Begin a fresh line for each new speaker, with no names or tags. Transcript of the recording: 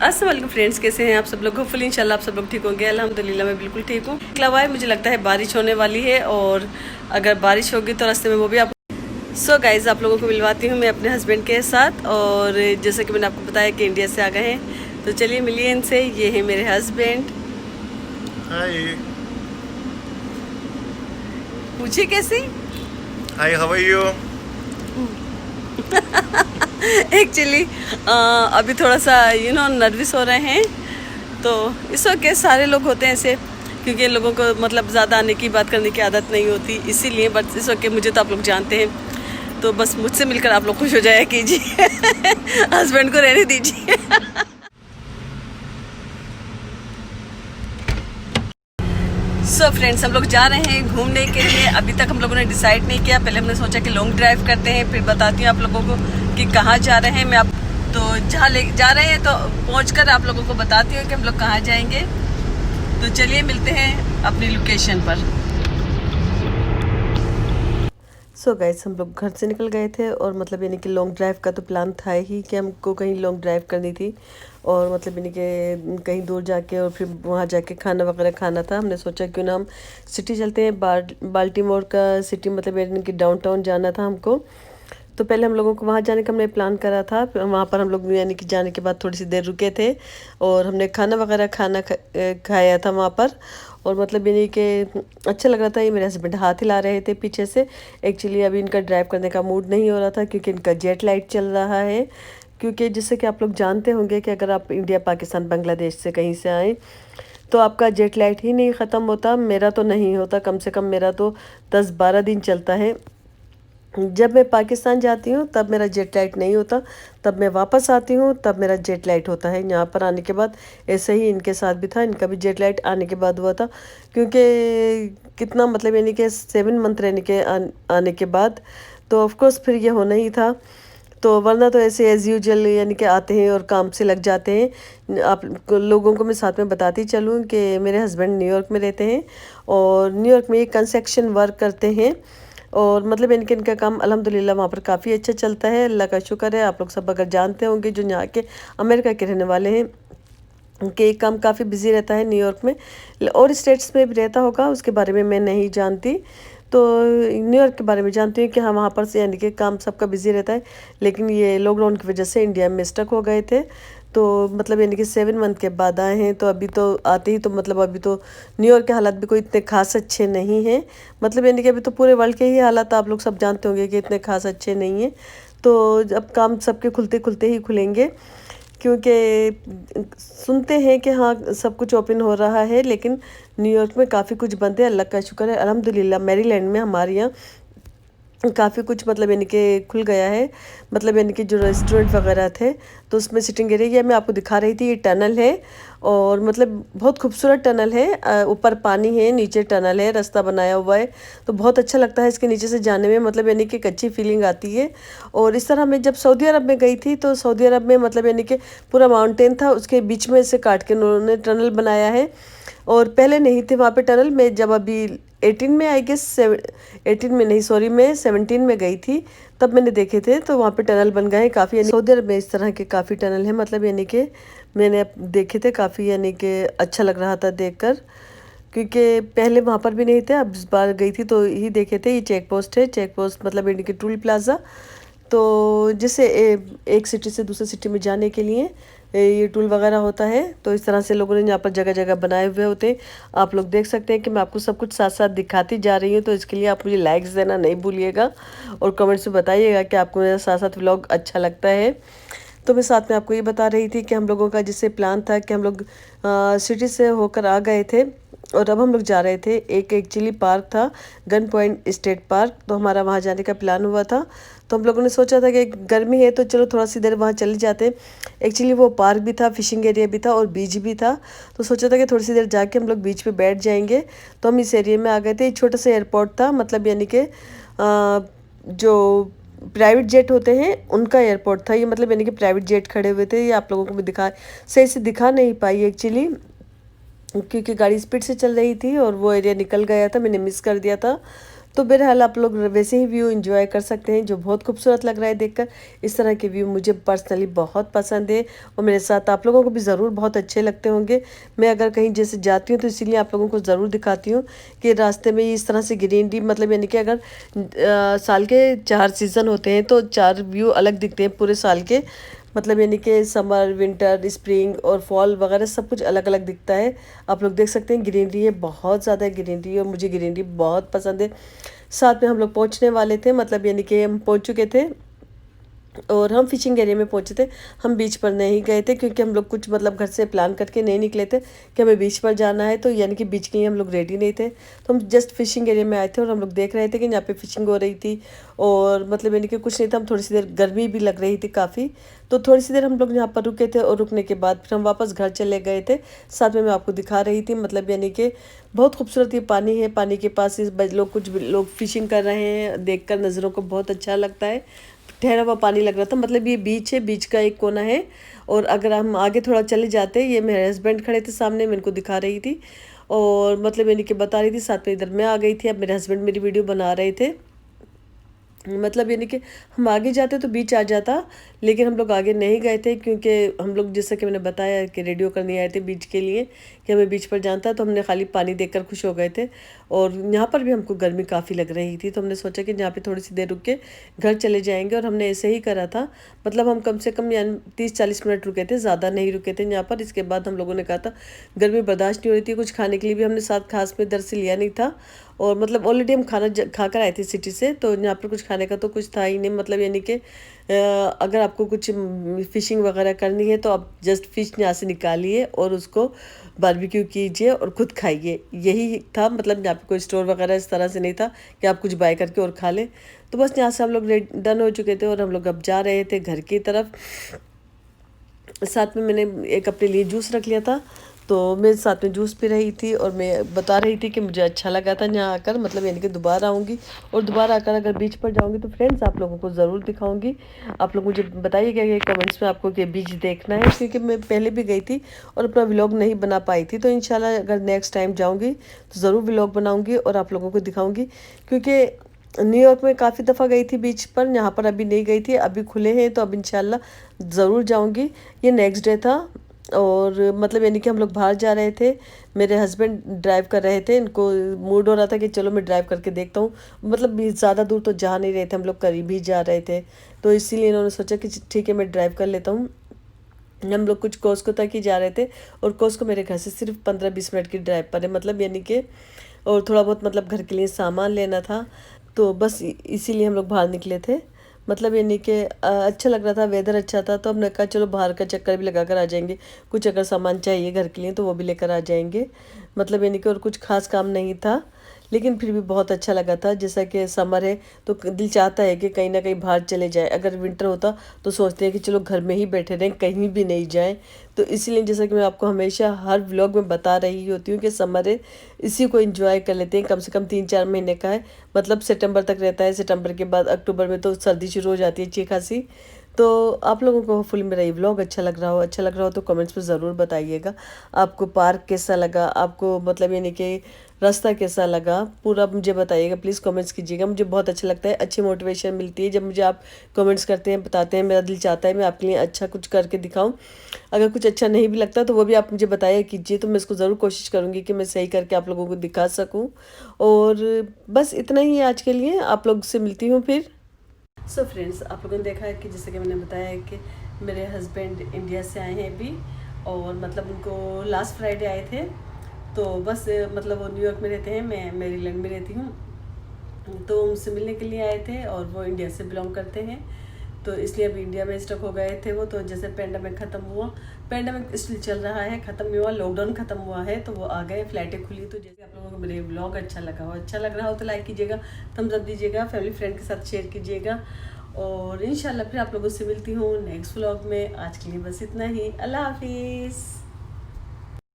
अस्सलाम वालेकुम फ्रेंड्स, कैसे हैं आप सब लोग। होपफुली इंशाल्लाह आप सब लोग ठीक होंगे। अल्हम्दुलिल्लाह मैं बिल्कुल ठीक हूँ। निकला हुआ है, मुझे लगता है बारिश होने वाली है और अगर बारिश होगी तो रास्ते में वो भी आप गाइज़ आप लोगों को मिलवाती हूँ मैं अपने हस्बैंड के साथ। और जैसे कि मैंने आपको बताया कि इंडिया से आ गए हैं, तो चलिए मिलिए इनसे। ये है मेरे हस्बैंड।
Hi.
पूछिए कैसी।
Hi, how are you?
Actually अभी थोड़ा सा नर्वस हो रहे हैं। तो इस वक्त सारे लोग होते हैं ऐसे, क्योंकि इन लोगों को मतलब ज़्यादा आने की बात करने की आदत नहीं होती, इसीलिए। बट इस वक्त मुझे तो आप लोग जानते हैं, तो बस मुझसे मिलकर आप लोग खुश हो जाया कीजिए। हस्बैंड को रहने दीजिए। फ्रेंड्स, हम लोग जा रहे हैं घूमने के लिए। अभी तक हम लोगों ने डिसाइड नहीं किया। पहले हमने सोचा कि लॉन्ग ड्राइव करते हैं, फिर बताती हूँ आप लोगों को कि कहाँ जा रहे हैं। मैं आप तो जहाँ ले जा रहे हैं तो पहुँचकर आप लोगों को बताती हूँ कि हम लोग कहाँ जाएंगे। तो चलिए मिलते हैं अपनी लोकेशन पर। गाइस, हम लोग घर से निकल गए थे और मतलब यानी कि लॉन्ग ड्राइव का तो प्लान था ही कि हमको कहीं लॉन्ग ड्राइव करनी थी। और मतलब यानी कि कहीं दूर जाके और फिर वहाँ जाके खाना वगैरह खाना था। हमने सोचा क्यों ना हम सिटी चलते हैं। बाल्टीमोर का सिटी, मतलब यानी कि डाउनटाउन जाना था हमको। तो पहले हम लोगों को वहाँ जाने का हमने प्लान करा था। वहाँ पर हम लोग यानी कि जाने के बाद थोड़ी सी देर रुके थे और हमने खाना वगैरह खाया था वहाँ पर। और मतलब यानी कि अच्छा लग रहा था। ये मेरे हस्बैंड हाथ हिला रहे थे पीछे से। एक्चुअली अभी इनका ड्राइव करने का मूड नहीं हो रहा था, क्योंकि इनका जेट लाइट चल रहा है। क्योंकि जैसे कि आप लोग जानते होंगे कि अगर आप इंडिया, पाकिस्तान, बांग्लादेश से कहीं से आएँ तो आपका जेट लाइट ही नहीं ख़त्म होता। मेरा तो नहीं होता, कम से कम मेरा तो 10-12 दिन चलता है। जब मैं पाकिस्तान जाती हूँ तब मेरा जेट लाइट नहीं होता, तब मैं वापस आती हूँ तब मेरा जेट लाइट होता है। यहाँ पर आने के बाद ऐसे ही इनके साथ भी था। इनका भी जेट लाइट आने के बाद हुआ था, क्योंकि कितना मतलब यानी कि 7 मंथ रहने के आने के बाद तो ऑफकोर्स फिर ये होना ही था। तो वरना तो ऐसे एज़ यूजल यानी कि आते हैं और काम से लग जाते हैं। आप लोगों को मैं साथ में बताती चलूँ कि मेरे हस्बैंड न्यूयॉर्क में रहते हैं और न्यूयॉर्क में एक कंस्ट्रक्शन वर्क करते हैं। और मतलब इनका काम अल्हम्दुलिल्लाह वहाँ पर काफ़ी अच्छा चलता है, अल्लाह का शुक्र है। आप लोग सब अगर जानते होंगे जो यहाँ के अमेरिका के रहने वाले हैं कि काम काफ़ी बिजी रहता है न्यूयॉर्क में। और स्टेट्स में भी रहता होगा, उसके बारे में मैं नहीं जानती। तो न्यूयॉर्क के बारे में जानती हूँ कि हाँ, वहाँ पर से यानी कि काम सबका बिजी रहता है। लेकिन ये लॉकडाउन की वजह से इंडिया में स्टक हो गए थे। तो मतलब यानी कि 7 मंथ के बाद आए हैं। तो अभी तो आते ही तो मतलब अभी तो न्यूयॉर्क के हालात भी कोई इतने खास अच्छे नहीं हैं। मतलब यानी कि अभी तो पूरे वर्ल्ड के ही हालात आप लोग सब जानते होंगे कि इतने खास अच्छे नहीं हैं। तो अब काम सबके खुलते खुलते ही खुलेंगे, क्योंकि सुनते हैं कि हाँ सब कुछ ओपन हो रहा है। लेकिन न्यूयॉर्क में काफ़ी कुछ बंद है, अल्लाह का शुक्र है अल्हम्दुलिल्लाह। मैरीलैंड में हमारे यहाँ काफ़ी कुछ मतलब यानी कि खुल गया है। मतलब यानी कि जो रेस्टोरेंट वगैरह थे तो उसमें सिटिंग एरिया, ये मैं आपको दिखा रही थी, ये टनल है। और मतलब बहुत खूबसूरत टनल है। ऊपर पानी है, नीचे टनल है, रास्ता बनाया हुआ है। तो बहुत अच्छा लगता है इसके नीचे से जाने में, मतलब यानी कि एक अच्छी फीलिंग आती है। और इस तरह मैं जब सऊदी अरब में गई थी तो सऊदी अरब में मतलब यानी कि पूरा माउंटेन था, उसके बीच में से काट के उन्होंने टनल बनाया है। और पहले नहीं थे वहाँ पे टनल। मैं जब अभी 18 में आई गेस 18 में नहीं, सॉरी, मैं 17 में गई थी, तब मैंने देखे थे। तो वहाँ पे टनल बन गए हैं काफ़ी, यानी सऊदी अरब में इस तरह के काफ़ी टनल हैं। मतलब यानी कि मैंने देखे थे काफ़ी, यानी कि अच्छा लग रहा था देखकर, क्योंकि पहले वहाँ पर भी नहीं थे। अब इस बार गई थी तो ही देखे थे। ये चेक पोस्ट है, चेक पोस्ट मतलब यानी कि टोल प्लाज़ा। तो जैसे एक सिटी से दूसरे सिटी में जाने के लिए ये टूल वगैरह होता है। तो इस तरह से लोगों ने यहाँ पर जगह जगह बनाए हुए होते हैं। आप लोग देख सकते हैं कि मैं आपको सब कुछ साथ साथ दिखाती जा रही हूँ। तो इसके लिए आप मुझे लाइक्स देना नहीं भूलिएगा और कमेंट्स में बताइएगा कि आपको मेरा साथ साथ व्लॉग अच्छा लगता है। तो मैं साथ में आपको ये बता रही थी कि हम लोगों का जिससे प्लान था कि हम लोग सिटी से होकर आ गए थे और अब हम लोग जा रहे थे। एक एक्चुअली पार्क था, गन पॉइंट स्टेट पार्क, तो हमारा वहाँ जाने का प्लान हुआ था। तो हम लोगों ने सोचा था कि गर्मी है तो चलो थोड़ा सी देर वहाँ चले जाते। एक्चुअली वो पार्क भी था, फिशिंग एरिया भी था और बीच भी था। तो सोचा था कि थोड़ी सी देर जाके हम लोग बीच पे बैठ जाएंगे। तो हम इस एरिया में आ गए थे। एक छोटा सा एयरपोर्ट था, मतलब यानी कि जो प्राइवेट जेट होते हैं उनका एयरपोर्ट था ये। मतलब यानी कि प्राइवेट जेट खड़े हुए थे। ये आप लोगों को मैं सही से दिखा नहीं पाई एक्चुअली, क्योंकि गाड़ी स्पीड से चल रही थी और वो एरिया निकल गया था, मैंने मिस कर दिया था। तो बहरहाल आप लोग वैसे ही व्यू एंजॉय कर सकते हैं, जो बहुत खूबसूरत लग रहा है देखकर। इस तरह के व्यू मुझे पर्सनली बहुत पसंद है और मेरे साथ आप लोगों को भी ज़रूर बहुत अच्छे लगते होंगे। मैं अगर कहीं जैसे जाती हूँ तो इसीलिए आप लोगों को ज़रूर दिखाती हूँ कि रास्ते में इस तरह से ग्रीनरी, मतलब यानी कि अगर साल के 4 सीज़न होते हैं तो 4 व्यू अलग दिखते हैं पूरे साल के। मतलब यानी कि समर, विंटर, स्प्रिंग और फॉल वगैरह सब कुछ अलग अलग दिखता है। आप लोग देख सकते हैं ग्रीनरी है, बहुत ज़्यादा ग्रीनरी है और मुझे ग्रीनरी बहुत पसंद है। साथ में हम लोग पहुंचने वाले थे, मतलब यानी कि हम पहुंच चुके थे और हम फिशिंग एरिया में पहुंचे थे। हम बीच पर नहीं गए थे क्योंकि हम लोग कुछ मतलब घर से प्लान करके नहीं निकले थे कि हमें बीच पर जाना है, तो यानी कि बीच के लिए हम लोग रेडी नहीं थे। तो हम जस्ट फिशिंग एरिया में आए थे और हम लोग देख रहे थे कि यहाँ पे फिशिंग हो रही थी और मतलब यानी कि कुछ नहीं था। हम थोड़ी सी देर, गर्मी भी लग रही थी काफ़ी, तो थोड़ी सी देर हम लोग यहाँ पर रुके थे और रुकने के बाद फिर हम वापस घर चले गए थे। साथ में मैं आपको दिखा रही थी, मतलब यानी कि बहुत खूबसूरत ये पानी है। पानी के पास इस लोग, कुछ लोग फिशिंग कर रहे हैं, देखकर नज़रों को बहुत अच्छा लगता है। ठहरा हुआ पानी लग रहा था, मतलब ये बीच है, बीच का एक कोना है। और अगर हम आगे थोड़ा चले जाते, ये मेरे हस्बैंड खड़े थे सामने, मैं इनको दिखा रही थी और मतलब यानी कि बता रही थी। साथ में इधर मैं आ गई थी, अब मेरे हस्बैंड मेरी वीडियो बना रहे थे। मतलब यानी कि हम आगे जाते तो बीच आ जाता, लेकिन हम लोग आगे नहीं गए थे क्योंकि हम लोग, जैसा कि मैंने बताया कि रेडियो करने आए थे बीच के लिए कि हमें बीच पर जाना था, तो हमने खाली पानी देखकर खुश हो गए थे। और यहाँ पर भी हमको गर्मी काफ़ी लग रही थी, तो हमने सोचा कि यहाँ पे थोड़ी सी देर रुक के घर चले जाएंगे और हमने ऐसे ही करा था। मतलब हम कम से कम यानी 30-40 मिनट रुके थे, ज़्यादा नहीं रुके थे यहाँ पर। इसके बाद हम लोगों ने कहा था गर्मी बर्दाश्त नहीं हो रही थी, कुछ खाने के लिए भी हमने साथ खास में इधर से लिया नहीं था। और मतलब ऑलरेडी हम खाना खा कर आए थे सिटी से, तो यहाँ पर कुछ खाने का तो कुछ था ही नहीं। मतलब यानी कि अगर आपको कुछ फ़िशिंग वगैरह करनी है तो आप जस्ट फ़िश यहाँ से निकालिए और उसको बारबेक्यू कीजिए और ख़ुद खाइए, यही था। मतलब यहाँ पे कोई स्टोर वगैरह इस तरह से नहीं था कि आप कुछ बाय करके और खा लें। तो बस यहाँ से हम लोग डन हो चुके थे और हम लोग अब जा रहे थे घर की तरफ। साथ में मैंने एक अपने लिए जूस रख लिया था, तो मैं साथ में जूस पी रही थी और मैं बता रही थी कि मुझे अच्छा लगा था यहाँ आकर। मतलब यानी कि दोबारा आऊँगी और दोबारा आकर अगर बीच पर जाऊँगी तो फ्रेंड्स आप लोगों को ज़रूर दिखाऊँगी। आप लोग मुझे बताइएगा कि कमेंट्स में आपको कि बीच देखना है, क्योंकि मैं पहले भी गई थी और अपना व्लॉग नहीं बना पाई थी। तो इंशाल्लाह अगर नेक्स्ट टाइम जाऊँगी तो ज़रूर व्लॉग बनाऊँगी और आप लोगों को दिखाऊँगी। क्योंकि न्यूयॉर्क में काफ़ी दफ़ा गई थी बीच पर, यहाँ पर अभी नहीं गई थी। अभी खुले हैं तो अब इंशाल्लाह ज़रूर जाऊँगी। ये नेक्स्ट डे था और मतलब यानी कि हम लोग बाहर जा रहे थे, मेरे हस्बैंड ड्राइव कर रहे थे। इनको मूड हो रहा था कि चलो मैं ड्राइव करके देखता हूँ। मतलब ज़्यादा दूर तो जा नहीं रहे थे हम लोग, करीब ही जा रहे थे, तो इसीलिए इन्होंने सोचा कि ठीक है मैं ड्राइव कर लेता हूँ। हम लोग कुछ कोस्को तक ही जा रहे थे और कोस्को मेरे घर से सिर्फ 15-20 मिनट की ड्राइव पर है। मतलब यानी कि और थोड़ा बहुत मतलब घर के लिए सामान लेना था, तो बस इसीलिए हम लोग बाहर निकले थे। मतलब यानी कि अच्छा लग रहा था, वेदर अच्छा था, तो हमने कहा चलो बाहर का चक्कर भी लगा कर आ जाएंगे। कुछ अगर सामान चाहिए घर के लिए तो वो भी लेकर आ जाएंगे। मतलब यानी कि और कुछ खास काम नहीं था, लेकिन फिर भी बहुत अच्छा लगा था। जैसा कि समर है तो दिल चाहता है कि कहीं ना कहीं बाहर चले जाए। अगर विंटर होता तो सोचते हैं कि चलो घर में ही बैठे रहें, कहीं भी नहीं जाएं। तो इसीलिए जैसा कि मैं आपको हमेशा हर व्लॉग में बता रही होती हूँ कि समर है, इसी को एंजॉय कर लेते हैं। कम से कम 3-4 महीने का है, मतलब सितंबर तक रहता है। सितंबर के बाद अक्टूबर में तो सर्दी शुरू हो जाती है अच्छी खासी। तो आप लोगों को फुल मेरा ये व्लॉग अच्छा लग रहा हो, तो कमेंट्स में ज़रूर बताइएगा। आपको पार्क कैसा लगा, आपको मतलब यानी कि रास्ता कैसा लगा, पूरा मुझे बताइएगा। प्लीज़ कमेंट्स कीजिएगा, मुझे बहुत अच्छा लगता है। अच्छी मोटिवेशन मिलती है जब मुझे आप कमेंट्स करते हैं, बताते हैं। मेरा दिल चाहता है मैं आपके लिए अच्छा कुछ करके दिखाऊं। अगर कुछ अच्छा नहीं भी लगता तो वो भी आप मुझे बताया कीजिए, तो मैं इसको ज़रूर कोशिश करूँगी कि मैं सही करके आप लोगों को दिखा सकूँ। और बस इतना ही आज के लिए, आप लोग से मिलती हूँ फिर। सो फ्रेंड्स, आप लोगों ने देखा है कि जैसे कि मैंने बताया है कि मेरे हस्बैंड इंडिया से आए हैं अभी, और मतलब उनको लास्ट फ्राइडे आए थे। तो बस मतलब वो न्यूयॉर्क में रहते हैं, मैं मैरीलैंड में रहती हूँ। तो उनसे मिलने के लिए आए थे और वो इंडिया से बिलोंग करते हैं, तो इसलिए अभी इंडिया में स्टक हो गए थे वो। तो जैसे पेंडेमिक ख़त्म हुआ, पेंडेमिक स्टिल चल रहा है, ख़त्म नहीं हुआ, लॉकडाउन ख़त्म हुआ है, तो वो आ गए, फ्लाइटें खुली। तो जैसे आप लोगों को मेरे व्लॉग अच्छा लग रहा हो तो लाइक कीजिएगा, थम्स अप दीजिएगा, फैमिली फ्रेंड के साथ शेयर कीजिएगा। और इंशाल्लाह फिर आप लोगों से मिलती हूँ नेक्स्ट व्लॉग में। आज के लिए बस इतना ही, अल्लाह हाफिज़।